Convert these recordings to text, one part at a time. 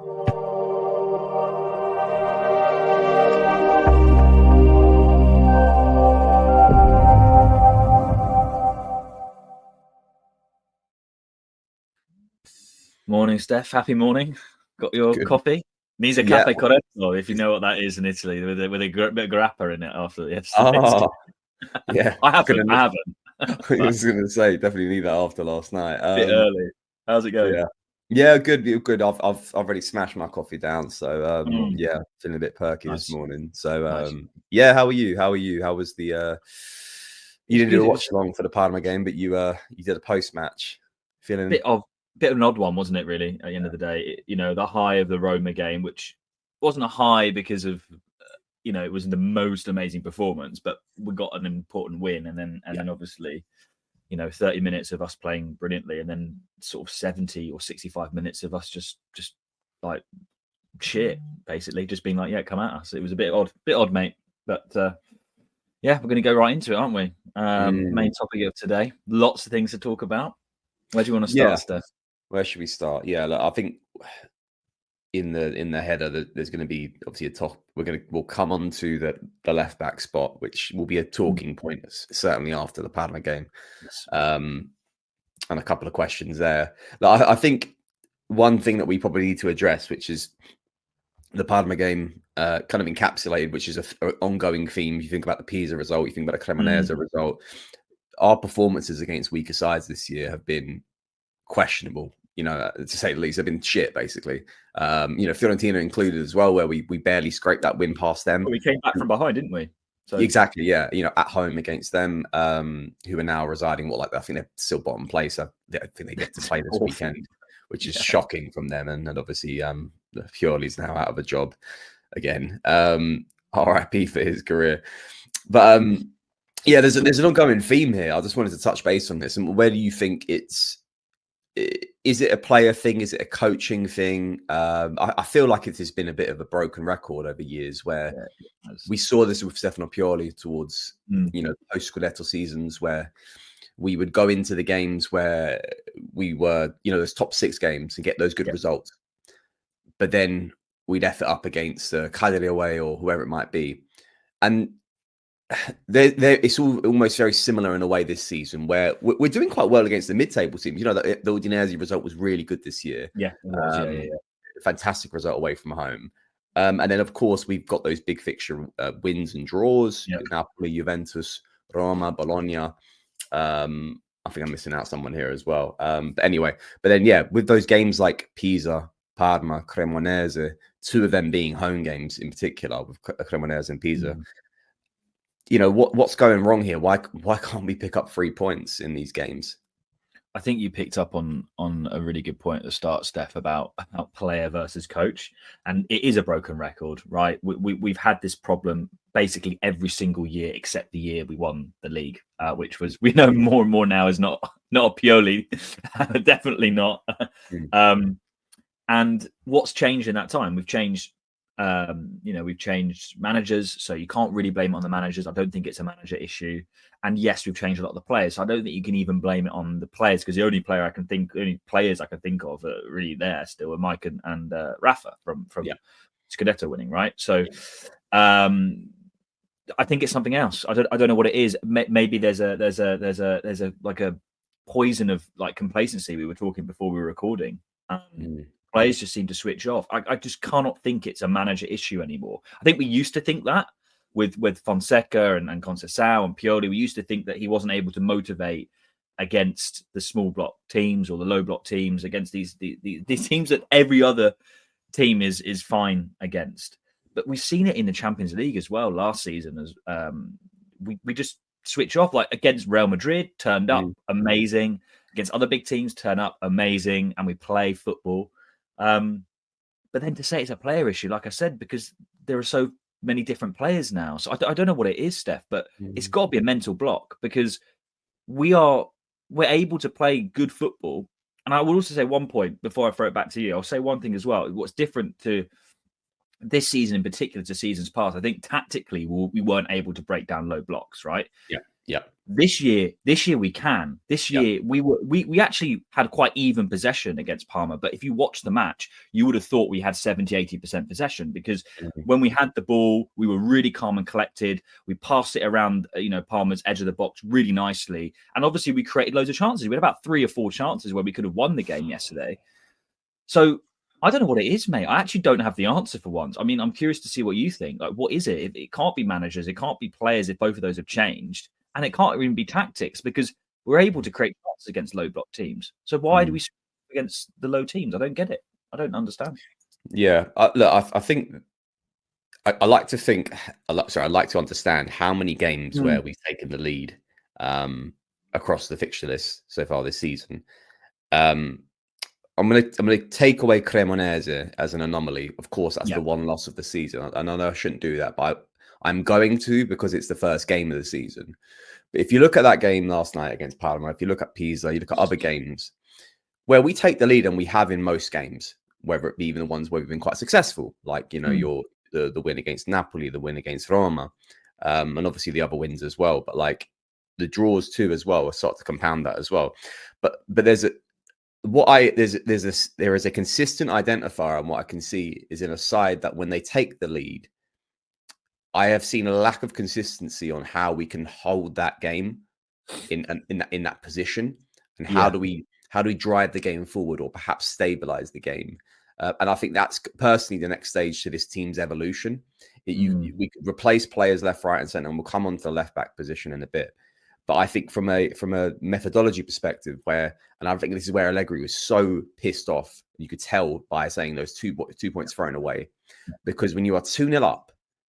Morning, Steph. Happy morning. Got your coffee? Misa Cafe Corretto, if you know what that is in Italy, with a bit of grappa in it after yesterday. Oh, yeah. I haven't. I was going to say, definitely need that after last night. A bit early. How's it going? Yeah, good. I've already smashed my coffee down, so yeah, feeling a bit perky this morning. So yeah, how are you? How was the? You didn't do a watch along for the Parma game, but you did a post match. Feeling bit of an odd one, wasn't it? Really, at the end of the day, the high of the Roma game, which wasn't a high because of it was the most amazing performance, but we got an important win, and then obviously 30 minutes of us playing brilliantly, and then sort of 70 or 65 minutes of us just like shit, basically, just being like, yeah, come at us. It was a bit odd, mate. But yeah, we're going to go right into it, aren't we? Main topic of today. Lots of things to talk about. Where do you want to start, Steph? Where should we start? Yeah, look, I think in the header there's going to be obviously a top. We'll come on to the left back spot, which will be a talking point certainly after the Parma game, and a couple of questions there. I think one thing that we probably need to address, which is the Parma game, kind of encapsulated, which is an ongoing theme. If you think about the Pisa result, you think about the Cremonese result. Our performances against weaker sides this year have been questionable, to say the least. They've been shit, basically. Fiorentina included as well, where we barely scraped that win past them. Well, we came back from behind, didn't we? So. Exactly, yeah. At home against them, who are now residing, I think they're still bottom place. I think they get to play this weekend, which is shocking from them. And obviously, Pioli's now out of a job again. RIP for his career. But yeah, there's an ongoing theme here. I just wanted to touch base on this. And where do you think is it a player thing? Is it a coaching thing? I feel like it has been a bit of a broken record over years, where we saw this with Stefano Pioli towards post Scudetto seasons, where we would go into the games where we were those top 6 games and get those good results, but then we'd F it up against Cagliari away or whoever it might be, and it's all almost very similar in a way this season, where we're doing quite well against the mid-table teams. The Udinese result was really good this year. Yeah, fantastic result away from home. And then, of course, we've got those big fixture wins and draws. Napoli, Juventus, Roma, Bologna. I think I'm missing out someone here as well. But then, with those games like Pisa, Parma, Cremonese, 2 of them being home games in particular, with Cremonese and Pisa. What's going wrong here? Why can't we pick up 3 points in these games? I think you picked up on a really good point at the start, Steph, about player versus coach, and it is a broken record, right? We've had this problem basically every single year except the year we won the league, which was, we know more and more now, is not a Pioli, definitely not. And what's changed in that time? We've changed. We've changed managers, so you can't really blame it on the managers. I don't think it's a manager issue. And yes, we've changed a lot of the players. So I don't think you can even blame it on the players, because the only players I can think of are really there still are Mike and Rafa from Scudetto winning, right? So I think it's something else. I don't know what it is. Maybe there's a like a poison of like complacency. We were talking before we were recording. Players just seem to switch off. I just cannot think it's a manager issue anymore. I think we used to think that with Fonseca and Conceição and Pioli. We used to think that he wasn't able to motivate against the small block teams or the low block teams, against these teams that every other team is fine against. But we've seen it in the Champions League as well last season. As we just switch off. Like against Real Madrid, turned up amazing. Against other big teams, turn up amazing, and we play football. But then to say it's a player issue, like I said, because there are so many different players now. So I don't know what it is, Steph, but it's got to be a mental block, because we're able to play good football. And I will also say one point before I throw it back to you. I'll say one thing as well. What's different to this season in particular to seasons past, I think tactically we weren't able to break down low blocks, right? Yeah. Yeah. This year we can. This year we actually had quite even possession against Parma. But if you watch the match, you would have thought we had 70-80% possession, because when we had the ball, we were really calm and collected. We passed it around, Parma's edge of the box really nicely. And obviously we created loads of chances. We had about 3 or 4 chances where we could have won the game yesterday. So I don't know what it is, mate. I actually don't have the answer for once. I mean, I'm curious to see what you think. Like, what is it? It can't be managers. It can't be players if both of those have changed. And it can't even be tactics, because we're able to create shots against low block teams. So why do we against the low teams? I don't get it. I don't understand. Yeah. Look, I think I like to think. I like to understand how many games where we've taken the lead across the fixture list so far this season. I'm gonna take away Cremonese as an anomaly. Of course, that's the one loss of the season. I know I shouldn't do that, but I'm going to, because it's the first game of the season. But if you look at that game last night against Parma, if you look at Pisa, you look at other games where we take the lead, and we have in most games, whether it be even the ones where we've been quite successful, like the win against Napoli, the win against Roma, and obviously the other wins as well. But like the draws too as well are sort to compound that as well. But there is a consistent identifier, and what I can see is in a side that when they take the lead, I have seen a lack of consistency on how we can hold that game in that position, and how do we drive the game forward, or perhaps stabilize the game. And I think that's personally the next stage to this team's evolution. We could replace players left, right, and centre, and we'll come on to the left back position in a bit. But I think from a methodology perspective, and I think this is where Allegri was so pissed off, you could tell by saying those 2 points thrown away, because when you are 2-0 up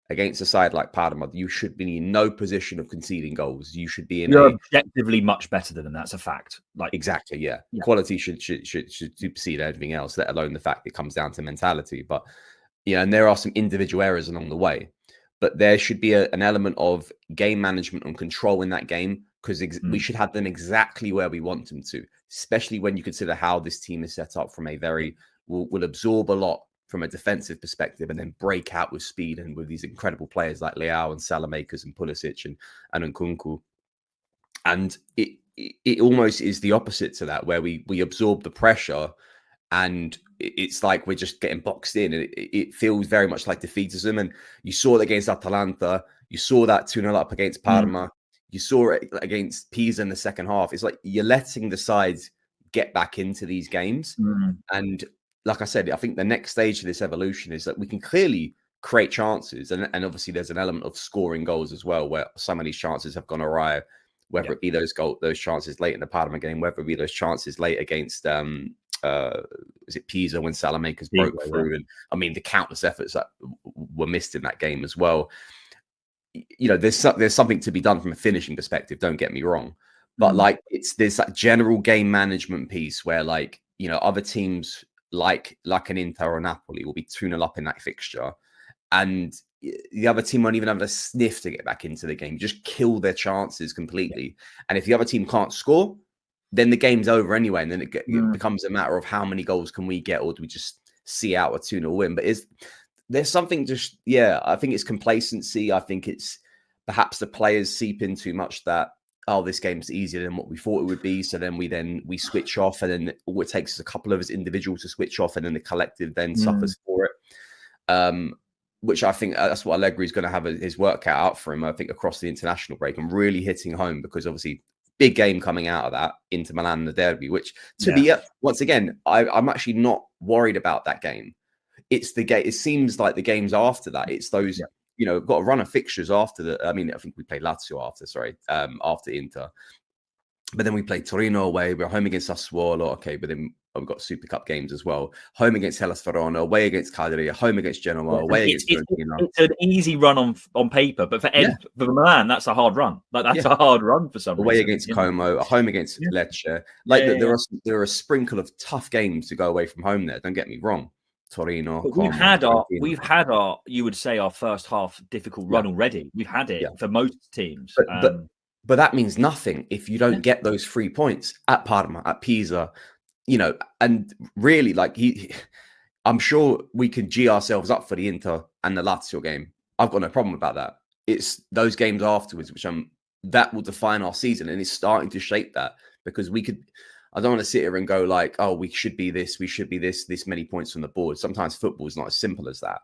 against a side like Parma, you should be in no position of conceding goals. You should be You're objectively much better than them. That's a fact. Like, exactly, yeah. Quality should supersede everything else, let alone the fact it comes down to mentality. But and there are some individual errors along the way, but there should be an element of game management and control in that game, because we should have them exactly where we want them to, especially when you consider how this team is set up from a very will absorb a lot from a defensive perspective, and then break out with speed, and with these incredible players like Leao and Salamakers and Pulisic and Nkunku. And it almost is the opposite to that, where we absorb the pressure, and it's like we're just getting boxed in, and it feels very much like defeatism. And you saw it against Atalanta, you saw that 2-0 up against Parma, you saw it against Pisa in the second half. It's like you're letting the sides get back into these games. And like I said, I think the next stage of this evolution is that we can clearly create chances. And obviously there's an element of scoring goals as well, where some of these chances have gone awry, whether it be those chances late in the Parma game, whether it be those chances late against, is it Pisa when Salamakers broke through? And I mean, the countless efforts that were missed in that game as well. There's something to be done from a finishing perspective, don't get me wrong. But like, there's that general game management piece where, like, other teams like an Inter or Napoli will be 2-0 up in that fixture, and the other team won't even have a sniff to get back into the game. Just kill their chances completely. And if the other team can't score, then the game's over anyway. And then it becomes a matter of how many goals can we get, or do we just see out a 2-0 win? But there's something I think it's complacency. I think it's perhaps the players seep in too much that, this game's easier than what we thought it would be. So then we switch off, and then all it takes is a couple of us individuals to switch off, and then the collective then suffers for it. Which I think that's what Allegri is going to have his work cut out for him, I think, across the international break, and really hitting home, because obviously big game coming out of that, Inter Milan and the derby, which once again, I'm actually not worried about that game. It's the game. It seems like the games after that, it's those, we've got a run of fixtures after I think we played Lazio after Inter. But then we played Torino away. We're home against Sassuolo. Okay, but then we've got Super Cup games as well. Home against Hellas Verona, away against Cagliari, home against Genoa, away against Fiorentina. It's an easy run on paper, but for Milan, that's a hard run. Like, that's a hard run for some away reason. against Como, home against Lecce. There are a sprinkle of tough games to go away from home there. Don't get me wrong. Torino. We've had our, you would say, our first half difficult run already. We've had it for most teams. But that means nothing if you don't get those 3 points at Parma, at Pisa, and really, like, I'm sure we can G ourselves up for the Inter and the Lazio game. I've got no problem about that. It's those games afterwards, which I'm that will define our season, and it's starting to shape that, because I don't want to sit here and go like, oh, we should be this many points from the board. Sometimes football is not as simple as that.